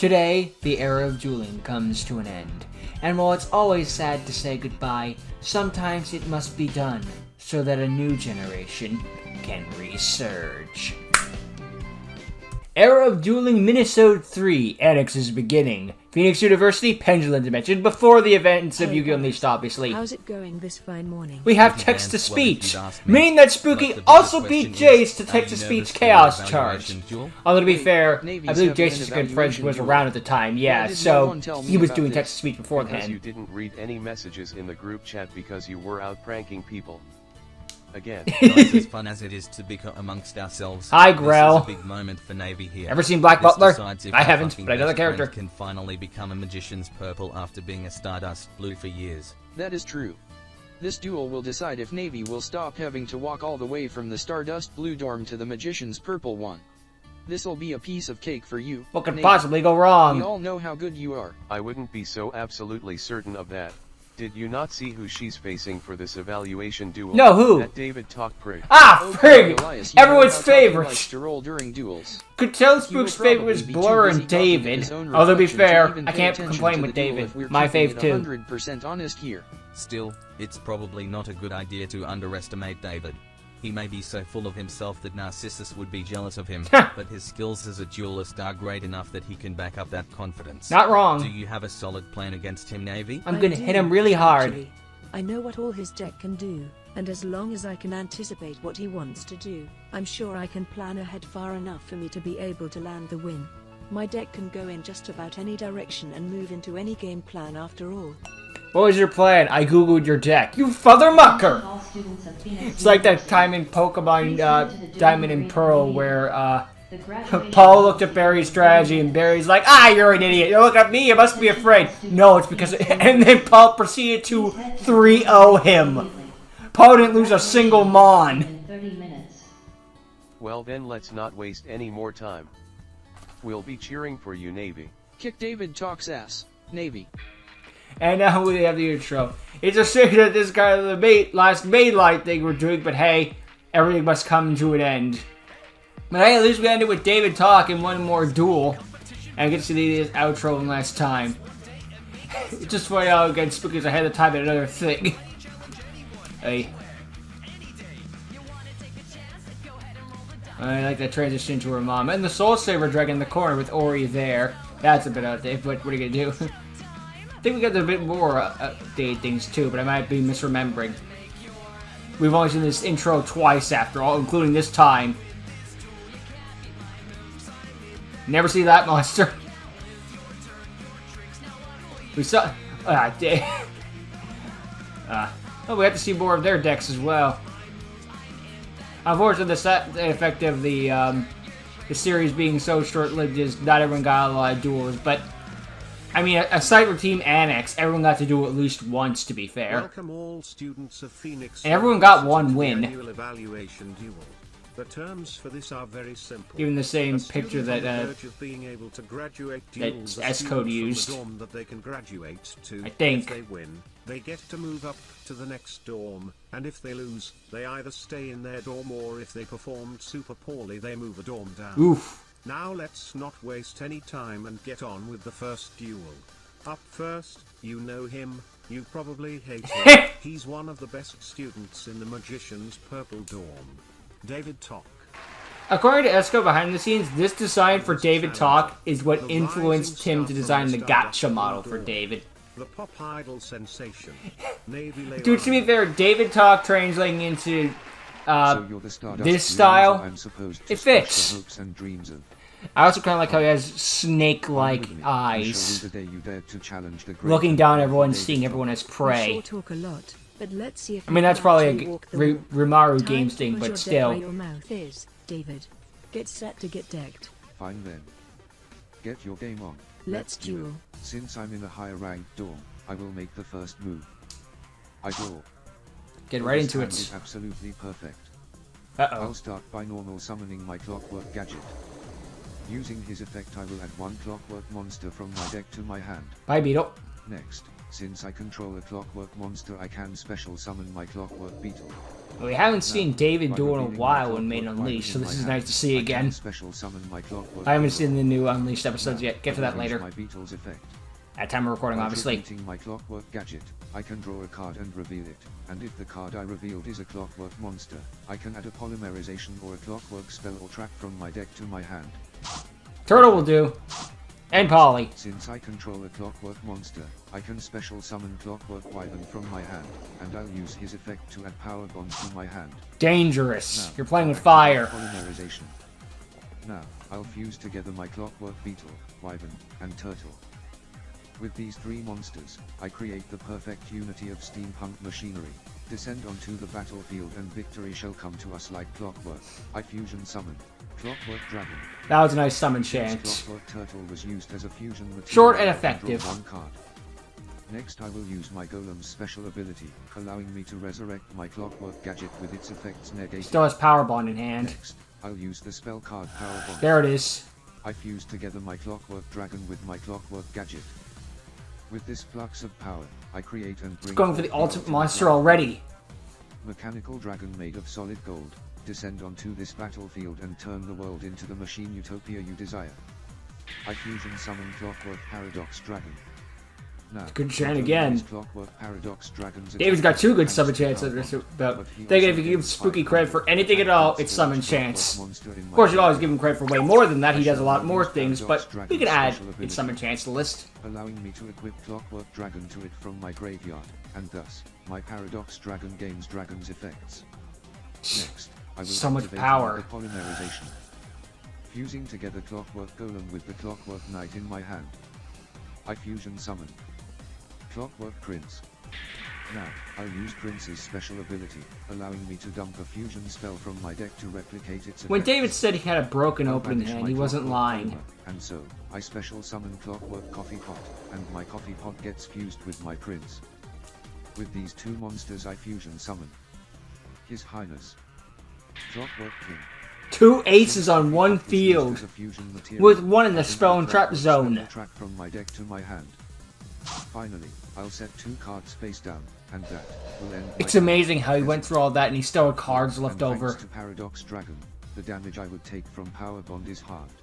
Today, the era of dueling comes to an end, and while it's always sad to say goodbye, sometimes it must be done so that a new generation can resurge. Era of Dueling Minisode 3, ANEX is beginning. Phoenix University, Pendulum Dimension, before the events of Yu-Gi-Oh! Unleashed, obviously. How's it going this fine morning? We have text-to-speech, meaning that Spooky also beat Jace to text-to-speech Chaos Charge. Although to be fair, I believe Jace's good friend was around at the time, yeah, so he was doing text-to-speech beforehand. Because you didn't read any messages in the group chat because you were out pranking people. Again. It's as fun as it is to bicker amongst ourselves. Hi, Grell. This is a big moment for Navy here. Ever seen Black Butler? I haven't, but I know the character. Can finally become a magician's purple after being a Stardust blue for years. That is true. This duel will decide if Navy will stop having to walk all the way from the Stardust blue dorm to the magician's purple one. This'll be a piece of cake for you. What could Navy. possibly go wrong? We all know how good you are. I wouldn't be so absolutely certain of that. Did you not see who she's facing for this evaluation duel? No, who? That David Talk prig. Ah, frig! Elias, Everyone's likes favorite! to roll during duels. Could tell Spook's favorite was Blur and David. Although to be fair, I can't complain with David. My fave too. 100% honest here. Still, it's probably not a good idea to underestimate David. He may be so full of himself that Narcissus would be jealous of him, but his skills as a duelist are great enough that he can back up that confidence. Not wrong. Do you have a solid plan against him, Navy? I'm gonna hit him really hard. Actually, I know what all his deck can do, and as long as I can anticipate what he wants to do, I'm sure I can plan ahead far enough for me to be able to land the win. My deck can go in just about any direction and move into any game plan after all. What was your plan? I googled your deck. You father mucker! It's like that time in Pokemon Diamond and Pearl where Paul looked at Barry's strategy and Barry's like, ah, you're an idiot. You look at me, you must be afraid. No, it's because... And then Paul proceeded to 3-0 him. Paul didn't lose a single Mon. Well then let's not waste any more time. We'll be cheering for you, Navy. Kick David Talk's ass, Navy. And now we have the intro. It's a shame that this guy, the last Maidlight thing we're doing, but hey, everything must come to an end. But hey, at least we ended with David Talk in one more duel. And I get to see this outro one last time. It's just funny how again Spooky's ahead of time at another thing. Hey. I like that transition to her mom. And the Soul Saver Dragon in the corner with Ori there. That's a bit outdated, but what are you gonna do? I think we got a bit more updated things too, but I might be misremembering. We've only seen this intro twice after all, including this time. Never see that monster. We saw... Ah, damn. Oh, we have to see more of their decks as well. Unfortunately, the effect of the series being so short-lived is not everyone got a lot of duels, but... I mean, aside from Team ANEX, everyone got to do it at least once, to be fair. Welcome all students of Phoenix. And everyone got one win. Evaluation duel. The terms for this are very simple. Even the same picture that being able to graduate that S-Code used. The dorm that they can graduate to. I think. If they win, they get to move up to the next dorm, and if they lose, they either stay in their dorm or if they performed super poorly, they move a dorm down. Oof. Now let's not waste any time and get on with the first duel. Up first, you know him, you probably hate him. He's one of the best students in the Magician's Purple Dorm. David Talk. According to Esco behind the scenes, this design for David Talk is what influenced him to design the gacha model for David. The pop idol sensation. Dude, to be fair, David Talk translating into this style, it fits. I also kind of like how he has snake-like eyes, looking down at everyone, seeing everyone as prey. I mean, that's probably a Rimaru Games thing, but still. Your mouth is, David. Get set to get decked. Fine then. Get your game on. Let's duel. Since I'm in a higher ranked dorm, I will make the first move. I draw. Get right into it. Is absolutely perfect. Uh-oh. I'll start by normal summoning my Clockwork gadget. Using his effect, I will add one Clockwork monster from my deck to my hand. Bye, Beetle. Next, Since I control a clockwork monster, I can special summon my clockwork beetle. We haven't seen David By do in a revealing my while in Main Clockwork Unleashed, so Wyvern in this my is hand, nice to see I can again. special summon my clockwork I haven't beetle. seen the new Unleashed episodes yet. Get to that I will use later. My beetle's effect. At time of recording, By obviously. activating my clockwork gadget, I can draw a card and reveal it, and if the card I revealed is a clockwork monster, I can add a polymerization or a clockwork spell or trap from my deck to my hand. Turtle will do. And Polly. Since I control a clockwork monster, I can special summon Clockwork Wyvern from my hand, and I'll use his effect to add power bonds to my hand. Dangerous. Now, You're playing with activate fire. Polymerization. Now, I'll fuse together my Clockwork Beetle, Wyvern, and Turtle. With these three monsters, I create the perfect unity of steampunk machinery. Descend onto the battlefield and victory shall come to us like clockwork. I fusion summon Clockwork Dragon. That was a nice summon This chant. Clockwork Turtle was used as a fusion material. Short and draw effective. one card. Next I will use my Golem's special ability, allowing me to resurrect my Clockwork gadget with its effects negated. Still has Power Bond in hand. Next, I'll use the spell card Power Bond. There it is. I fuse together my Clockwork Dragon with my Clockwork gadget. With this flux of power, I create and bring Going for the forth ultimate ultimate monster dragon. already. Mechanical dragon made of solid gold. Descend onto this battlefield and turn the world into the machine utopia you desire. I fusion summon Clockwork Paradox Dragon. Now, Good chant not only again. is Clockwork Paradox Dragon's David's got attack two good and summon spell chants. power, But but he thinking if also you give gains Spooky 500 credit for anything at all, it's summon Clockwork chants. monster in Of my course, you hand. always give him credit for way more than that. He I does a shall lot more use things, Paradox but we Dragon's can add special its ability, summon chants list. allowing me to equip Clockwork Dragon to it from my graveyard, and thus, my Paradox Dragon gains Dragon's effects. Next, I will So much activate power. another polymerization. Fusing together Clockwork Golem with the Clockwork Knight in my hand. I fusion summon Clockwork Prince. Now, I'll use Prince's special ability, allowing me to dump a fusion spell from my deck to replicate its When effects. David said he had a broken I'll opening banish hand, my he wasn't Clockwork lying. Cobra, and so, I special summon Clockwork Coffee Pot, and my Coffee Pot gets fused with my Prince. With these two monsters I fusion summon His Highness Clockwork King. 2 aces on one Is used field, as a fusion material, with one in the I bring spell and trap Clockwork zone. spell trap from my deck to my hand. Finally, I'll set 2 cards face down, and that will end my It's turn. amazing how he went through all that and he still had cards And left thanks over. to Paradox Dragon, the damage I would take from Power Bond is halved.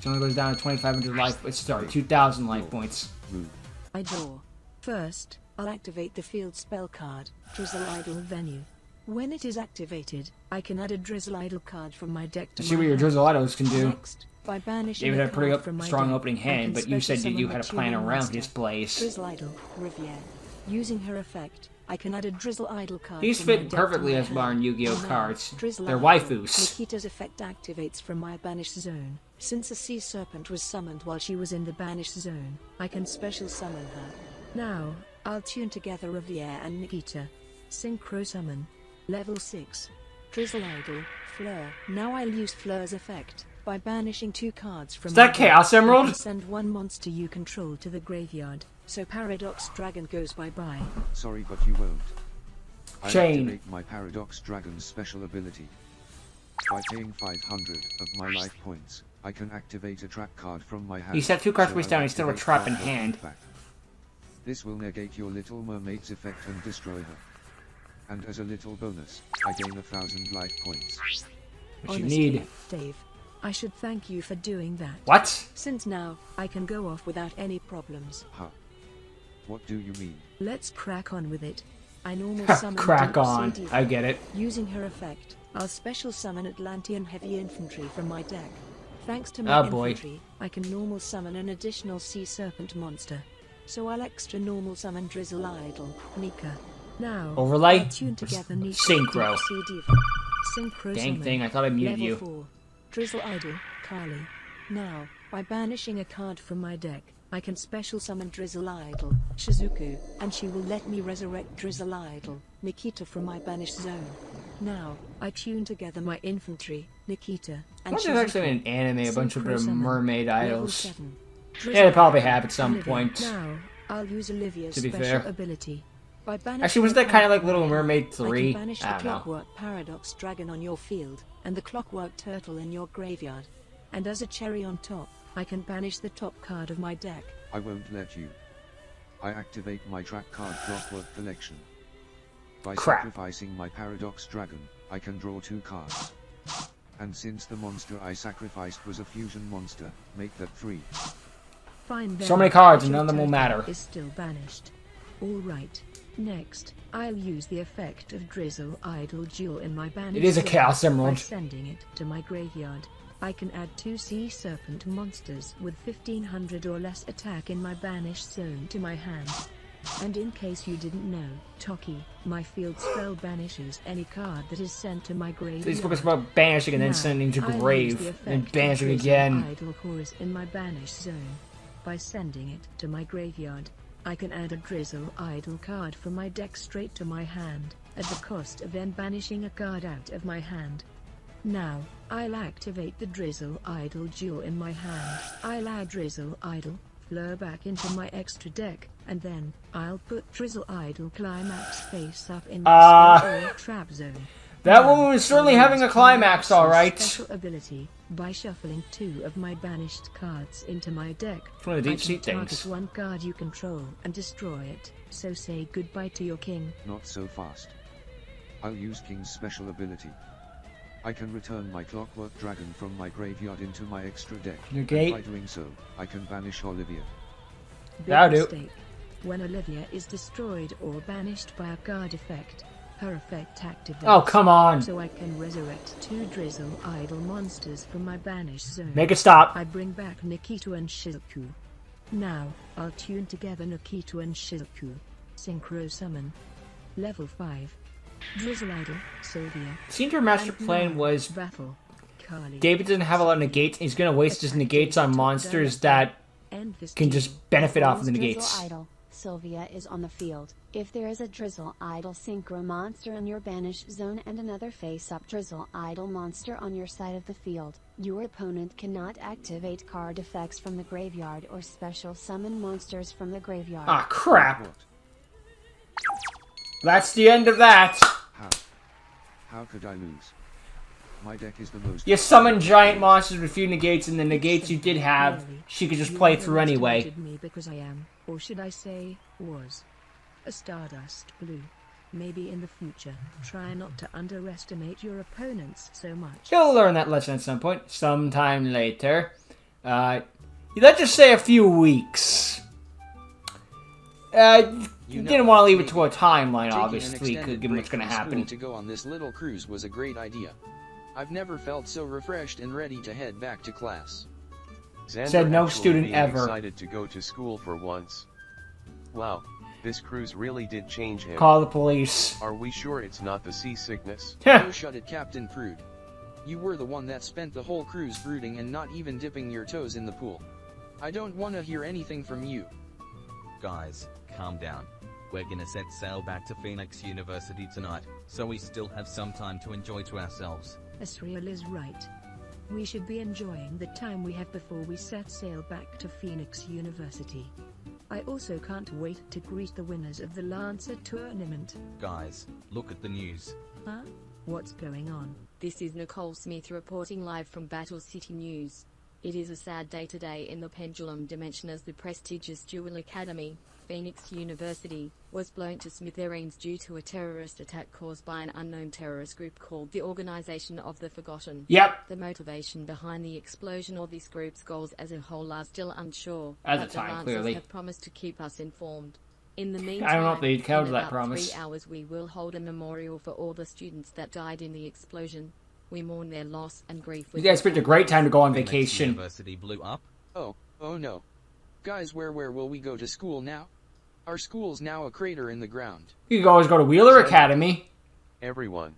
It only goes down to 2,500 life. Sorry, 2,000 life points. Move. I draw. First, I'll activate the field spell card, Drizzle Idle Venue. When it is activated, I can add a Drizzle Idle card from my deck to See my what your hand. Drizzle Idols can do. Next, by banishing David a had a pretty card from my strong deck, opening I hand, can but you special said that you summon had a a plan tuning around monster. his plays. Drizzle Idle, Riviere. Using her effect, I can add a Drizzle Idle card. These from my fit deck to perfectly my as modern hand. Yu-Gi-Oh Now, cards. Drizzle They're Idle. waifus. Nikita's effect activates from my banished zone. Since a sea serpent was summoned while she was in the banished zone, I can special summon her. Now, I'll tune together Riviere and Nikita. Synchro summon. Level 6. Drizzle Idol, Fleur. Now I'll use Fleur's effect. By banishing 2 cards from Is that my deck, Chaos I can Emerald? send 1 monster you control to the graveyard, so Paradox Dragon goes bye-bye. Sorry, but you won't. I Chain. activate my Paradox Dragon's special ability. By paying 500 of my life points, I can activate a trap card from my hand. He set 2 cards so face I'll down, he's still a activate trap in Clockwork hand. Impact. This will negate your Little Mermaid's effect and destroy her. And as a little bonus, I gain 1,000 life points. What you Honestly, need. Dave, I should thank you for doing that. What? Since now, I can go off without any problems. Huh. What do you mean? Let's crack on with it. I normal summon Crack Deep Sea on. Diva. I get it. Using her effect, I'll special summon Atlantean Heavy Infantry from my deck. Thanks to my Oh, boy. infantry, I can normal summon an additional Sea Serpent monster. So I'll extra normal summon Drizzle Idol, Nika. Now, Overlay? I'll tune together Nika Synchro. Deep Sea Diva. Synchro Dang summon. thing, I thought I muted Level you. 4. Drizzle Idol, Kali. Now, by banishing a card from my deck, I can special summon Drizzle Idol, Shizuku, and she will let me resurrect Drizzle Idol, Nikita from my banished zone. Now, I tune together my infantry, Nikita, and Wonder if there's actually Shizuku. an anime, a bunch of Synchro summon. mermaid Level idols. 7. Yeah, they probably have at some Olivia. point. Now, I'll use Olivia's To be special fair. ability. By banishing Actually, was a that kind of card like from Little my Mermaid hand, 3? I can banish I the don't know. Clockwork Paradox Dragon on your field, and the Clockwork Turtle in your graveyard. And as a cherry on top, I can banish the top card of my deck. I won't let you. I activate my track card clockwork collection. By Crap. sacrificing my Paradox Dragon, I can draw 2 cards. And since the monster I sacrificed was a fusion monster, make that 3. Fine then. So many cards and Your none of them will turtle matter. Is still banished. Alright. Next, I'll use the effect of Drizzle Idle Jewel in my banished It is a zone Chaos by Emerald. sending it to my graveyard. I can add 2 Sea Serpent monsters with 1500 or less attack in my banished zone to my hand. And in case you didn't know, Toki, my field spell banishes any card that is sent to my graveyard. These books about banishing and then Now, sending to I'll use grave, the and effect of banishing Drizzle again. Idle Chorus in my banished zone. By sending it to my graveyard, I can add a Drizzle Idle card from my deck straight to my hand, at the cost of then banishing a card out of my hand. Now, I'll activate the Drizzle Idle Jewel in my hand. I'll add Drizzle Idle, Fleur back into my extra deck, and then, I'll put Drizzle Idle Climax face up in my spell or trap zone. That Now, woman was certainly I'll having a use climax, Climax's alright. special ability by shuffling 2 of my banished cards into my deck. It's one of the deep I sea can target things. 1 card you control and destroy it, so say goodbye to your king. Not so fast. I'll use King's special ability. I can return my Clockwork Dragon from my graveyard into my extra deck. Negate. And by doing so, I can banish Olivia. Big That'll do. mistake. When Olivia is destroyed or banished by a card effect, her effect activates. Oh, come on. So I can resurrect 2 Drizzle Idle monsters from my banished zone. Make it stop. I bring back Nikito and Shizuku. Now, I'll tune together Nikito and Shizuku. Synchro Summon. Level 5. Drizzle Idol, Sylvia. Seems your master And plan now, was Battle. Kali. David doesn't have a lot of negates, and he's going to waste his negates on monsters that End this can duel. just benefit off of the Once negates. Drizzle Idol, Sylvia is on the field. If there is a Drizzle Idol Synchro monster in your banished zone and another face-up Drizzle Idol monster on your side of the field, your opponent cannot activate card effects from the graveyard or special summon monsters from the graveyard. Ah, crap. What? That's the end of that. How? How could I lose? My deck is the most... You summon giant monsters with few negates, and the negates you did have, Really? she could just You play through anyway. underestimated me because I am, or should I say, was, a Stardust Blue. Maybe in the future, try not to underestimate your opponents so much. You'll learn that lesson at some point, sometime later. Let's just say a few weeks. You didn't want to leave it to a timeline, Taking an obviously, extended given break what's going to from happen. school to go on this little cruise was a great idea. I've never felt so refreshed and ready to head back to class. Xander Said no actually student being ever. excited to go to school for once. Wow, this cruise really did change him. Call the police. Are we sure it's not the seasickness? Oh, shut it, Captain Prude. You were the one that spent the whole cruise brooding and not even dipping your toes in the pool. I don't want to hear anything from you. Guys, calm down. We're gonna set sail back to Phoenix University tonight, so we still have some time to enjoy to ourselves. Asriel is right. We should be enjoying the time we have before we set sail back to Phoenix University. I also can't wait to greet the winners of the Lancer tournament. Guys, look at the news. Huh? What's going on? This is Nicole Smith reporting live from Battle City News. It is a sad day today in the pendulum dimension as the prestigious Dual Academy, Phoenix University, was blown to smithereens due to a terrorist attack caused by an unknown terrorist group called the Organization of the Forgotten. Yep. The motivation behind the explosion or this group's goals as a whole are still unsure, At but the time, the Lancers clearly. have promised to keep us informed. In the meantime, I don't know if they'd count in that about promise. 3 hours we will hold a memorial for all the students that died in the explosion. We mourn their loss and grief You with guys picked a great time to go on Phoenix vacation. University blew up? Oh no. Guys, where will we go to school now? Our school's now a crater in the ground. You can always go to Wheeler Academy. Everyone,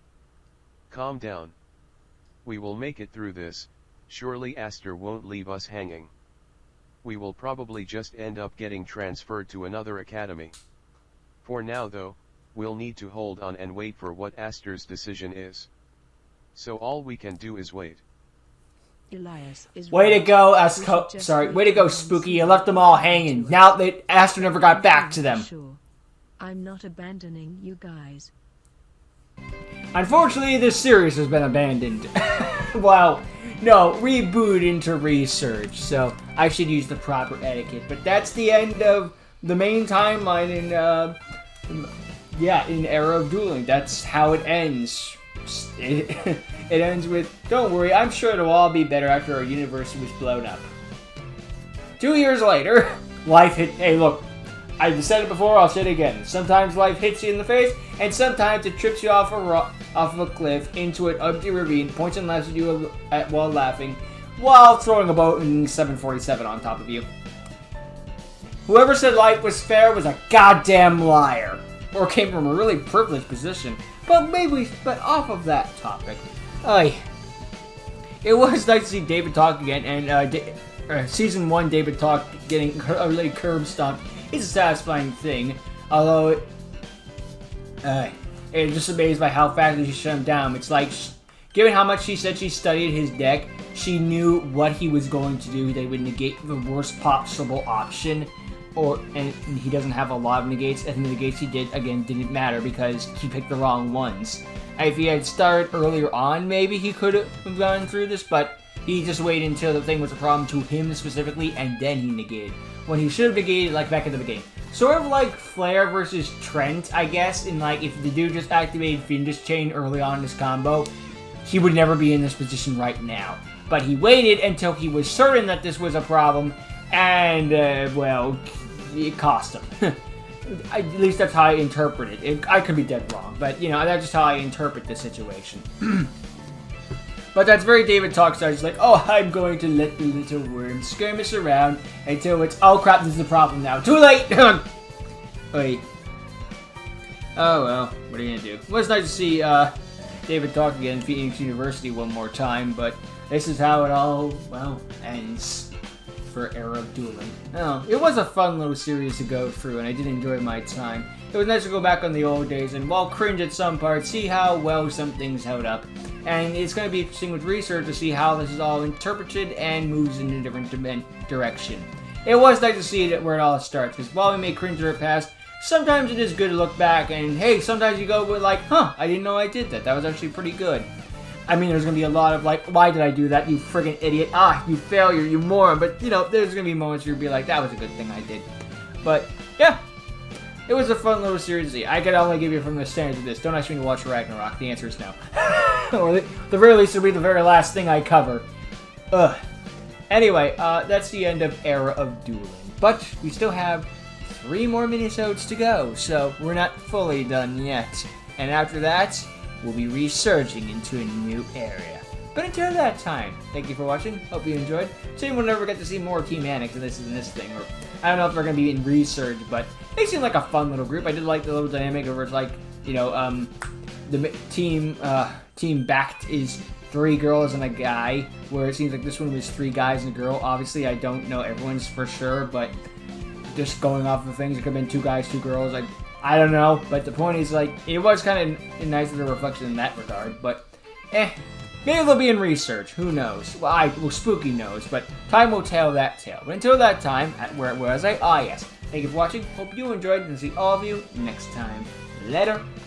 calm down. We will make it through this. Surely Aster won't leave us hanging. We will probably just end up getting transferred to another academy. For now though, we'll need to hold on and wait for what Aster's decision is. So all we can do is wait. Elias is Way to right. go, We should just sorry, wait way to go, and Spooky. see You what left them all happens hanging. to us. Now that Aster never got back to them. Sure. I'm not abandoning you guys. Unfortunately, this series has been abandoned. Well, no, reboot into research, so I should use the proper etiquette. But that's the end of the main timeline in Era of Dueling. That's how it ends. It ends with, don't worry, I'm sure it'll all be better after our universe was blown up. 2 years later, life hit. Hey, look, I've said it before, I'll say it again. Sometimes life hits you in the face, and sometimes it trips you off of a cliff into an empty ravine, points and laughs at you while laughing, while throwing a Boeing 747 on top of you. Whoever said life was fair was a goddamn liar, or came from a really privileged position. But off of that topic, it was nice to see David talk again, and Season 1 David talk getting a really curb stomped is a satisfying thing, although it's just amazed by how fast she shut him down. It's like, given how much she said she studied his deck, she knew what he was going to do. They would negate the worst possible option, and he doesn't have a lot of negates, and the negates he did, again, didn't matter because he picked the wrong ones. If he had started earlier on, maybe he could have gone through this, but he just waited until the thing was a problem to him specifically, and then he negated. When he should have negated, like, back at the beginning. Sort of like Flair versus Trent, I guess, in, like, if the dude just activated Fiendish Chain early on in his combo, he would never be in this position right now. But he waited until he was certain that this was a problem, and, well, it cost him. At least that's how I interpret it. I could be dead wrong, but, you know, that's just how I interpret the situation. But that's very David talk style. He's like, oh, I'm going to let the little worm skirmish around until it's, oh crap, this is the problem now. Too late! Wait. Oh well, what are you gonna do? It was nice to see David talk again in Phoenix University one more time, but this is how it all, well, ends for Era of Dueling. Oh, it was a fun little series to go through, and I did enjoy my time. It was nice to go back on the old days, and while cringe at some parts, see how well some things held up. And it's going to be interesting with research to see how this is all interpreted and moves in a different direction. It was nice to see it where it all starts, because while we may cringe at our past, sometimes it is good to look back, and hey, sometimes you go with like, huh, I didn't know I did that. That was actually pretty good. I mean, there's going to be a lot of like, why did I do that, you friggin' idiot? Ah, you failure, you moron. But, you know, there's going to be moments where you'll be like, that was a good thing I did. But, yeah. It was a fun little series to see. I could only give you from the standards of this. Don't ask me to watch Ragnarok. The answer is no. Or the very least, it'll be the very last thing I cover. Ugh. Anyway, that's the end of Era of Dueling. But we still have 3 more minisodes to go, so we're not fully done yet. And after that, we'll be resurging into a new area. But until that time, thank you for watching. Hope you enjoyed. So we'll never get to see more Team ANEX and this thing. Or I don't know if they're going to be in Resurge, but they seem like a fun little group. I did like the little dynamic where it's like, you know, the team backed is 3 girls and a guy, where it seems like this one was 3 guys and a girl. Obviously, I don't know everyone's for sure, but just going off of things, it could have been 2 guys, 2 girls. I don't know, but the point is, like, it was kind of nice of a reflection in that regard, but maybe they'll be in research. Who knows? Well, Spooky knows, but time will tell that tale. But until that time, where was I? Ah, yes. Thank you for watching. Hope you enjoyed, and see all of you next time. Later.